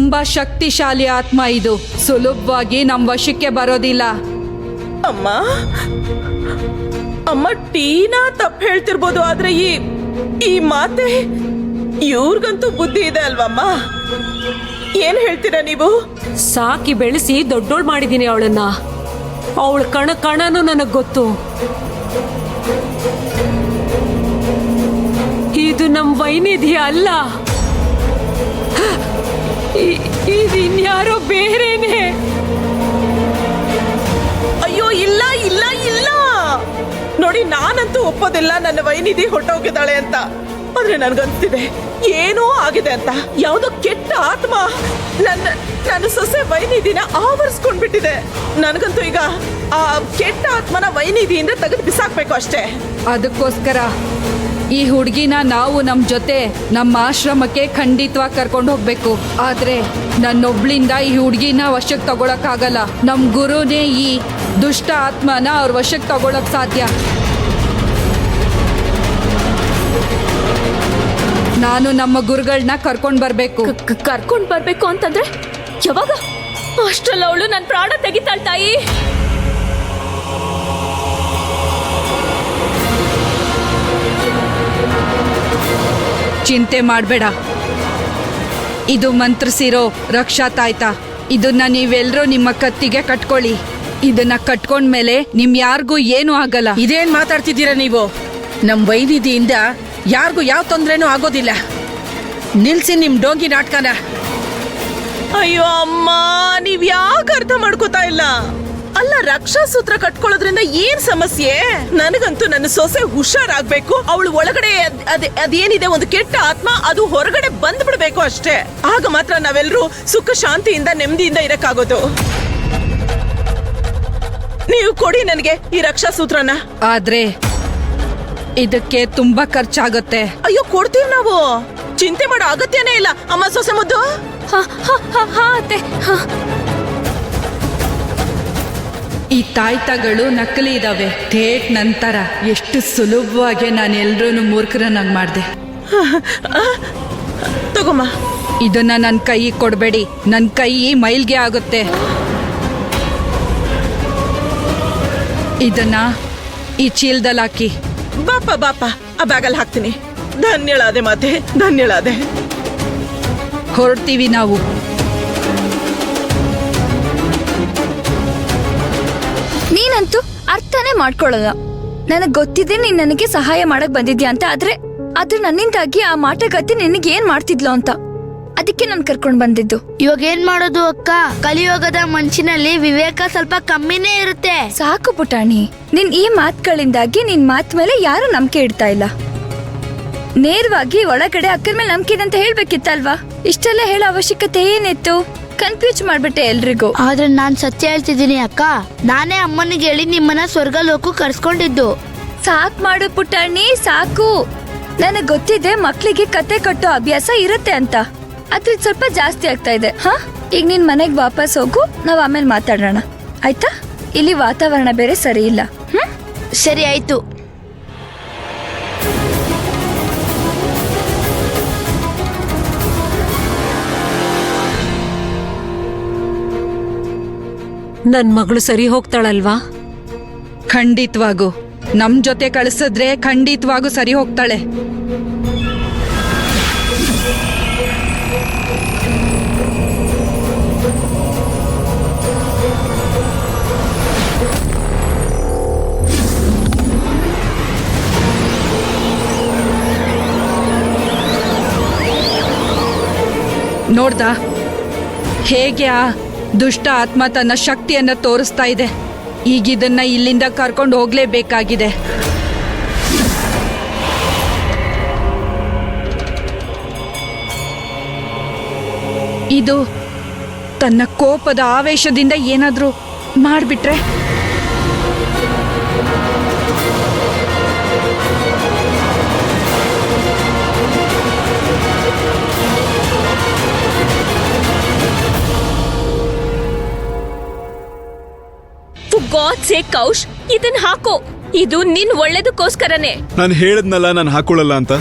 ತುಂಬಾ ಶಕ್ತಿಶಾಲಿ ಆತ್ಮ. ಇದು ಸುಲಭವಾಗಿ ನಮ್ ವಶಕ್ಕೆ ಬರೋದಿಲ್ಲ. ಅಮ್ಮ ಅಮ್ಮ ಟೀನಾ ತಪ್ಪು ಹೇಳ್ತಿರ್ಬೋದು, ಆದ್ರೆ ಈ ಮಾತೆ ಇವ್ರಿಗಂತೂ ಬುದ್ಧಿ ಇದೆ ಅಲ್ವಮ್ಮ? ಏನ್ ಹೇಳ್ತೀರಾ ನೀವು? ಸಾಕಿ ಬೆಳೆಸಿ ದೊಡ್ಡೋಳ್ ಮಾಡಿದೀನಿ ಅವಳನ್ನ. ಅವಳ ಕಣನೂ ನನಗ್ ಗೊತ್ತು. ಇದು ನಮ್ ವೈನಿಧಿ ಅಲ್ಲ, ಇದ್ಯಾರೋ ಬೇರೆನೆ. ಅಯ್ಯೋ ಇಲ್ಲ ಇಲ್ಲ ಇಲ್ಲ, ನೋಡಿ ನಾನಂತೂ ಒಪ್ಪೋದಿಲ್ಲ ನನ್ನ ವೈನಿಧಿ ಹೊಟ್ಟೋಗಿದ್ದಾಳೆ ಅಂತ. ಆದ್ರೆ ನನ್ಗನ್ಸ್ತಿದೆ ಏನೋ ಆಗಿದೆ ಅಂತ. ಯಾವ್ದೋ ಕೆಟ್ಟ ಆತ್ಮ ನನ್ನ ಸೊಸೆ ವೈನಿಧಿನ ಆವರಿಸ್ಕೊಂಡ್ಬಿಟ್ಟಿದೆ. ನನ್ಗಂತೂ ಈಗ ಆ ಕೆಟ್ಟ ಆತ್ಮನ ವೈನಿಧಿಯಿಂದ ತೆಗೆದು ಬಿಸಾಕ್ಬೇಕು ಅಷ್ಟೇ. ಅದಕ್ಕೋಸ್ಕರ ಈ ಹುಡುಗಿನ ನಾವು ನಮ್ ಜೊತೆ ನಮ್ಮ ಆಶ್ರಮಕ್ಕೆ ಖಂಡಿತವಾಗಿ ಕರ್ಕೊಂಡು ಹೋಗ್ಬೇಕು. ಆದ್ರೆ ನನ್ನೊಬ್ಳಿಂದ ಈ ಹುಡುಗಿನ ವಶಕ್ಕೆ ತಗೊಳಕ್ಕಾಗಲ್ಲ. ನಮ್ ಗುರುನೇ ಈ ದುಷ್ಟ ಆತ್ಮನ ಅವ್ರ ವಶಕ್ಕೆ ತಗೊಳಕ್ ಸಾಧ್ಯ. ನಾನು ನಮ್ಮ ಗುರುಗಳನ್ನ ಕರ್ಕೊಂಡ್ ಬರ್ಬೇಕು. ಕರ್ಕೊಂಡ್ ಬರ್ಬೇಕು ಅಂತಂದ್ರೆ ಯಾವಾಗ? ಅಷ್ಟಲ್ಲ ಅವಳು ನನ್ ಪ್ರಾಣ ತೆಗಿತಾಳ್ ತಾಯಿ. ಚಿಂತೆ ಮಾಡ್ಬೇಡ, ಇದು ಮಂತ್ರಿಸಿರೋ ರಕ್ಷಾ ತಾಯ್ತಾ. ಇದನ್ನ ನೀವೆಲ್ರೂ ನಿಮ್ಮ ಕತ್ತಿಗೆ ಕಟ್ಕೊಳ್ಳಿ. ಇದನ್ನ ಕಟ್ಕೊಂಡ್ಮೇಲೆ ನಿಮ್ ಯಾರಿಗೂ ಏನು ಆಗಲ್ಲ. ಇದೇನ್ ಮಾತಾಡ್ತಿದ್ದೀರಾ ನೀವು? ನಮ್ ವೈನಿಧಿಯಿಂದ ಯಾರಿಗೂ ಯಾವ ತೊಂದ್ರೆನೂ ಆಗೋದಿಲ್ಲ. ನಿಲ್ಸಿ ನಿಮ್ ಡೋಂಗಿ ನಾಟಕನ. ಅಯ್ಯೋ ಅಮ್ಮ, ನೀವ್ ಯಾಕೆ ಅರ್ಥ ಮಾಡ್ಕೋತಾ ಇಲ್ಲ? ಅಲ್ಲ, ರಕ್ಷಾ ಸೂತ್ರ ಕಟ್ಕೊಳ್ಳೋದ್ರಿಂದ ಏನ್ ಸಮಸ್ಯೆ? ನನಗಂತೂ ನನ್ನ ಸೊಸೆ ಹುಷಾರಾಗ್ಬೇಕು. ಅವಳು ಒಳಗಡೆ ಅದೇನಿದೆ ಒಂದು ಕೆಟ್ಟ ಆತ್ಮ, ಅದು ಹೊರಗಡೆ ಬಂದ್ ಬಿಡ್ಬೇಕು ಅಷ್ಟೇ. ಆಗ ಮಾತ್ರ ನಾವೆಲ್ಲರೂ ಸುಖ ಶಾಂತಿಯಿಂದ ನೆಮ್ಮದಿಯಿಂದ ಇರಕ್ಕಾಗೋದು. ನೀವು ಕೊಡಿ ನನಗೆ ಈ ರಕ್ಷಾ ಸೂತ್ರನ. ಆದ್ರೆ ಇದಕ್ಕೆ ತುಂಬಾ ಖರ್ಚಾಗುತ್ತೆ. ಅಯ್ಯೋ ಕೊಡ್ತೀವಿ ನಾವು, ಚಿಂತೆ ಮಾಡೋ ಅಗತ್ಯನೇ ಇಲ್ಲ ಅಮ್ಮ ಸೊಸೆ ಮುದ್ದು. ಈ ತಾಯ್ತಗಳು ನಕಲಿ ಇದಾವೆ. ಥೇಟ್ ನಂತರ ಎಷ್ಟು ಸುಲಭವಾಗಿ ನಾನು ಎಲ್ರೂ ಮೂರ್ಖರನ್ನಾಗಿ ಮಾಡಿದೆ. ತಗೊಮ್ಮ. ಇದನ್ನ ನನ್ನ ಕೈ ಕೊಡ್ಬೇಡಿ, ನನ್ನ ಕೈ ಮೈಲ್ಗೆ ಆಗುತ್ತೆ. ಇದನ್ನ ಈ ಚೀಲದಲ್ಲಿ ಹಾಕಿ. ಬಾಪ ಆ ಬ್ಯಾಗಲ್ಲಿ ಹಾಕ್ತೀನಿ. ಧನ್ಯಳಾದೆ ಮಾತೆ, ಧನ್ಯಳಾದೆ. ಹೊರಡ್ತೀವಿ ನಾವು. ನೀನಂತೂ ಅರ್ಥನೇ ಮಾಡ್ಕೊಳ್ಳೋದ. ನನಗ್ ಗೊತ್ತಿದೆ ನೀನ್ ನನಗೆ ಸಹಾಯ ಮಾಡಕ್ ಬಂದಿದ್ಯಾ ಅಂತ. ಆದ್ರೆ ನನ್ನಿಂದಾಗಿ ಆ ಮಾಟಗತಿ ನಿನಗೆ ಏನ್ ಮಾಡ್ತಿದ್ಲು ಅಂತ, ಅದಕ್ಕೆ ನಾನು ಕರ್ಕೊಂಡ್ ಬಂದಿದ್ದು. ಇವಾಗ ಏನ್ ಮಾಡೋದು ಅಕ್ಕ? ಕಲಿಯುಗದ ಮನುಷ್ಯನಲ್ಲಿ ವಿವೇಕ ಸ್ವಲ್ಪ ಕಮ್ಮಿನೇ ಇರುತ್ತೆ. ಸಾಕು ಪುಟಾಣಿ, ನಿನ್ ಈ ಮಾತುಗಳಿಂದಾಗಿ ನಿನ್ ಮಾತ್ ಮೇಲೆ ಯಾರು ನಂಬಿಕೆ ಇಡ್ತಾ ಇಲ್ಲ. ನೇರವಾಗಿ ಒಳಗಡೆ ಅಕ್ಕನ ಮೇಲೆ ನಂಬಿಕೆ ಇದೆ ಅಂತ ಹೇಳ್ಬೇಕಿತ್ತಲ್ವಾ? ಇಷ್ಟೆಲ್ಲ ಹೇಳೋ ಅವಶ್ಯಕತೆ ಏನಿತ್ತು? ಕನ್ಫ್ಯೂಸ್ ಮಾಡ್ಬಿಟ್ಟೆ ಎಲ್ರಿಗೂ. ಆದ್ರೆ ನಾನ್ ಸತ್ಯ ಹೇಳ್ತಿದ್ದೀನಿ ಅಕ್ಕ. ನಾನೇ ಅಮ್ಮನಿಗೆ ಹೇಳಿ ನಿಮ್ಮನ್ನ ಸ್ವರ್ಗ ಲೋಕ ಕರ್ಸ್ಕೊಂಡಿದ್ದು. ಸಾಕ್ ಮಾಡು ಪುಟಾಣಿ, ಸಾಕು. ನನಗ್ ಗೊತ್ತಿದೆ ಮಕ್ಳಿಗೆ ಕತೆ ಕಟ್ಟೋ ಅಭ್ಯಾಸ ಇರುತ್ತೆ ಅಂತ. ಅದ್ರ ಸ್ವಲ್ಪ ಜಾಸ್ತಿ ಆಗ್ತಾ ಇದೆ. ಈಗ ನಿನ್ ಮನೆಗ್ ವಾಪಸ್ ಹೋಗು, ನಾವ್ ಆಮೇಲೆ ಮಾತಾಡೋಣ ಆಯ್ತಾ? ಇಲ್ಲಿ ವಾತಾವರಣ ಬೇರೆ ಸರಿ ಇಲ್ಲ. ಸರಿ ಆಯ್ತು. ನನ್ ಮಗಳು ಸರಿ ಹೋಗ್ತಾಳಲ್ವಾ? ಖಂಡಿತವಾಗೂ ನಮ್ ಜೊತೆ ಕಳಿಸಿದ್ರೆ ಖಂಡಿತವಾಗೂ ಸರಿ ಹೋಗ್ತಾಳೆ. ನೋಡ್ದ ಹೇಗೆ ಆ ದುಷ್ಟ ಆತ್ಮ ತನ್ನ ಶಕ್ತಿಯನ್ನ ತೋರಿಸ್ತಾ ಇದೆ. ಈಗಿದನ್ನ ಇಲ್ಲಿಂದ ಕರ್ಕೊಂಡು ಹೋಗ್ಲೇಬೇಕಾಗಿದೆ. ಇದು ತನ್ನ ಕೋಪದ ಆವೇಶದಿಂದ ಏನಾದ್ರೂ ಮಾಡ್ಬಿಟ್ರೆ? ಗಾಡ್ ಸೇ ಕೌಶ್, ಇದನ್ ಹಾಕೋ. ಇದು ನಿನ್ ಒಳ್ಳೇದಕ್ಕೋಸ್ಕರನೇ. ನಾನು ಹೇಳದ್ನಲ್ಲ ನಾನು ಹಾಕೊಳ್ಳಲ್ಲ ಅಂತ.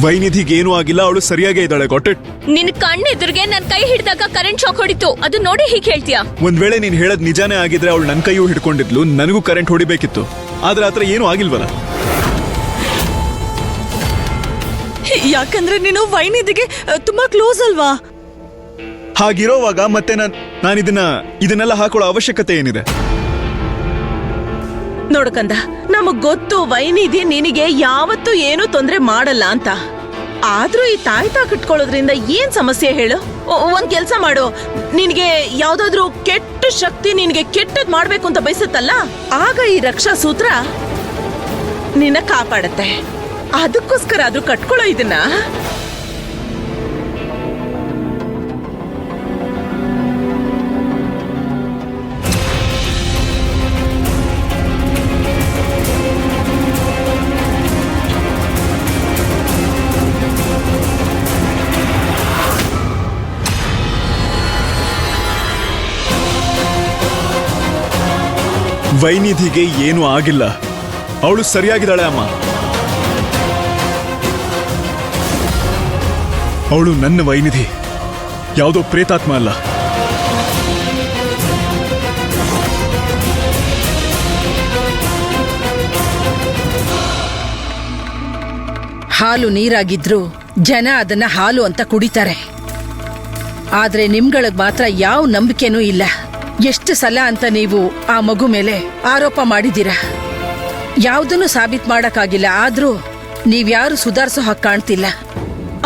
ವೈನಿಧಿಗೆ ಏನೂ ಆಗಿಲ್ಲ, ಅವಳು ಸರಿಯಾಗೇ ಇದ್ದಾಳೆ. ಗೊಟ್ಟಿಟ್. ನಿನ್ ಕಣ್ಣೆದುರಿಗೆ ನನ್ ಕೈ ಹಿಡಿದಾಗ ಕರೆಂಟ್ ಶಾಕ್ ಹೊಡಿತು, ಅದು ನೋಡಿ ಹೀಗೆ ಹೇಳ್ತೀಯಾ? ಒಂದ್ ವೇಳೆ ನೀನ್ ಹೇಳದ್ ನಿಜಾನೇ ಆಗಿದ್ರೆ ಅವಳು ನನ್ ಕೈಯೂ ಹಿಡ್ಕೊಂಡಿದ್ಲು, ನನಗೂ ಕರೆಂಟ್ ಹೊಡಿಬೇಕಿತ್ತು. ಆದ್ರೆ ಆತರ ಏನೂ ಆಗಿಲ್ವಲ್ಲ. ಯಾಕಂದ್ರೆ ನೀನು ವೈನಿಧಿಗೆ ತುಂಬಾ ಕ್ಲೋಸ್ ಅಲ್ವಾ? ಹಾಗಿರೋವಾಗ ಮತ್ತೆ ನಾನು ಇದನ್ನೆಲ್ಲ ಹಾಕೊಳ್ಳೋ ಅವಶ್ಯಕತೆ ಏನಿದೆ? ನೋಡ್ಕಂದ, ನಮಗ್ ಗೊತ್ತು ವೈನಿಧಿ ನಿನಗೆ ಯಾವತ್ತೂ ಏನೂ ತೊಂದ್ರೆ ಮಾಡಲ್ಲ ಅಂತ. ಆದ್ರೂ ಈ ತಾಯ್ತಾ ಕಟ್ಕೊಳ್ಳೋದ್ರಿಂದ ಏನ್ ಸಮಸ್ಯೆ ಹೇಳು? ಒಂದ್ ಕೆಲ್ಸ ಮಾಡು, ನಿನಗೆ ಯಾವ್ದಾದ್ರು ಕೆಟ್ಟ ಶಕ್ತಿ ನಿನಗೆ ಕೆಟ್ಟದ್ ಮಾಡ್ಬೇಕು ಅಂತ ಬಯಸುತ್ತಲ್ಲ, ಆಗ ಈ ರಕ್ಷಾ ಸೂತ್ರ ನಿನ್ನ ಕಾಪಾಡತ್ತೆ. ಅದಕ್ಕೋಸ್ಕರ ಆದ್ರೂ ಕಟ್ಕೊಳ್ಳೋ ಇದನ್ನ. ವೈನಿಧಿಗೆ ಏನೂ ಆಗಿಲ್ಲ, ಅವಳು ಸರಿಯಾಗಿದ್ದಾಳೆ ಅಮ್ಮ. ಅವಳು ನನ್ನ ವೈನಿಧಿ, ಯಾವುದೋ ಪ್ರೇತಾತ್ಮ ಅಲ್ಲ. ಹಾಲು ನೀರಾಗಿದ್ರು ಜನ ಅದನ್ನ ಹಾಲು ಅಂತ ಕುಡಿತಾರೆ. ಆದ್ರೆ ನಿಮ್ಗಳಿಗೆ ಮಾತ್ರ ಯಾವ ನಂಬಿಕೆನೂ ಇಲ್ಲ. ಎಷ್ಟು ಸಲ ಅಂತ ನೀವು ಆ ಮಗು ಮೇಲೆ ಆರೋಪ ಮಾಡಿದ್ದೀರಾ, ಯಾವುದನ್ನು ಸಾಬೀತ್ ಮಾಡಕ್ಕಾಗಿಲ್ಲ. ಆದ್ರೂ ನೀವ್ಯಾರು ಸುಧಾರಿಸೋ ಹಾಗೆ ಕಾಣ್ತಿಲ್ಲ.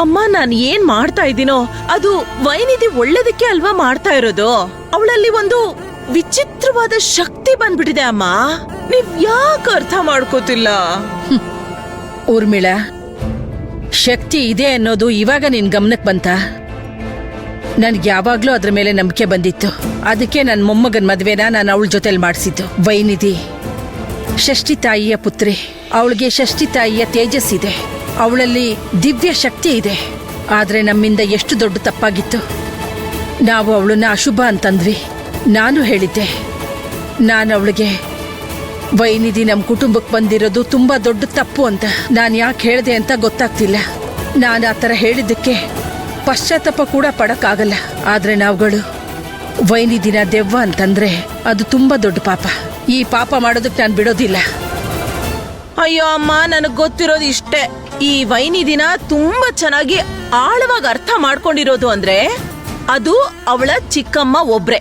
ಅಮ್ಮ, ನಾನ್ ಏನ್ ಮಾಡ್ತಾ ಇದ್ದೀನೋ ಅದು ವೈನಿಧಿ ಒಳ್ಳೇದಕ್ಕೆ ಅಲ್ವಾ ಮಾಡ್ತಾ ಇರೋದು. ಅವಳಲ್ಲಿ ಒಂದು ವಿಚಿತ್ರವಾದ ಶಕ್ತಿ ಬಂದ್ಬಿಟ್ಟಿದೆ ಅಮ್ಮ. ನೀವ್ ಯಾಕೆ ಅರ್ಥ ಮಾಡ್ಕೋತಿಲ್ಲ? ಊರ್ಮಿಳಾ, ಶಕ್ತಿ ಇದೆ ಅನ್ನೋದು ಇವಾಗ ನಿನ್ ಗಮನಕ್ಕೆ ಬಂತ? ನನ್ಗೆ ಯಾವಾಗ್ಲೂ ಅದ್ರ ಮೇಲೆ ನಂಬಿಕೆ ಬಂದಿತ್ತು. ಅದಕ್ಕೆ ನನ್ನ ಮೊಮ್ಮಗನ್ ಮದ್ವೆನ ನಾನು ಅವಳ ಜೊತೆಲಿ ಮಾಡಿಸಿದ್ದು. ವೈನಿಧಿ ಷಷ್ಠಿ ತಾಯಿಯ ಪುತ್ರಿ, ಅವಳಿಗೆ ಷಷ್ಠಿ ತಾಯಿಯ ತೇಜಸ್ಸಿದೆ, ಅವಳಲ್ಲಿ ದಿವ್ಯ ಶಕ್ತಿ ಇದೆ. ಆದ್ರೆ ನಮ್ಮಿಂದ ಎಷ್ಟು ದೊಡ್ಡ ತಪ್ಪಾಗಿತ್ತು. ನಾವು ಅವಳನ್ನ ಅಶುಭ ಅಂತಂದ್ವಿ. ನಾನು ಹೇಳಿದ್ದೆ, ನಾನು ಅವಳಿಗೆ ವೈನಿಧಿ ನಮ್ಮ ಕುಟುಂಬಕ್ಕೆ ಬಂದಿರೋದು ತುಂಬಾ ದೊಡ್ಡ ತಪ್ಪು ಅಂತ. ನಾನು ಯಾಕೆ ಹೇಳಿದೆ ಅಂತ ಗೊತ್ತಾಗ್ತಿಲ್ಲ. ನಾನು ಆ ಥರ ಹೇಳಿದ್ದಕ್ಕೆ ಪಶ್ಚಾತ್ತಾಪ ಕೂಡ ಪಡಕ್ಕಾಗಲ್ಲ. ಆದ್ರೆ ನಾವುಗಳು ವೈನಿಧಿನ ದೆವ್ವ ಅಂತಂದ್ರೆ ಅದು ತುಂಬಾ ದೊಡ್ಡ ಪಾಪ. ಈ ಪಾಪ ಮಾಡೋದಕ್ಕೆ ನಾನು ಬಿಡೋದಿಲ್ಲ. ಅಯ್ಯೋ ಅಮ್ಮ, ನನಗ್ ಗೊತ್ತಿರೋದು ಇಷ್ಟೇ. ಈ ವೈನಿಧಿನ ತುಂಬಾ ಚೆನ್ನಾಗಿ ಆಳವಾಗಿ ಅರ್ಥ ಮಾಡ್ಕೊಂಡಿರೋದು ಅಂದ್ರೆ ಅದು ಅವಳ ಚಿಕ್ಕಮ್ಮ ಒಬ್ರೆ.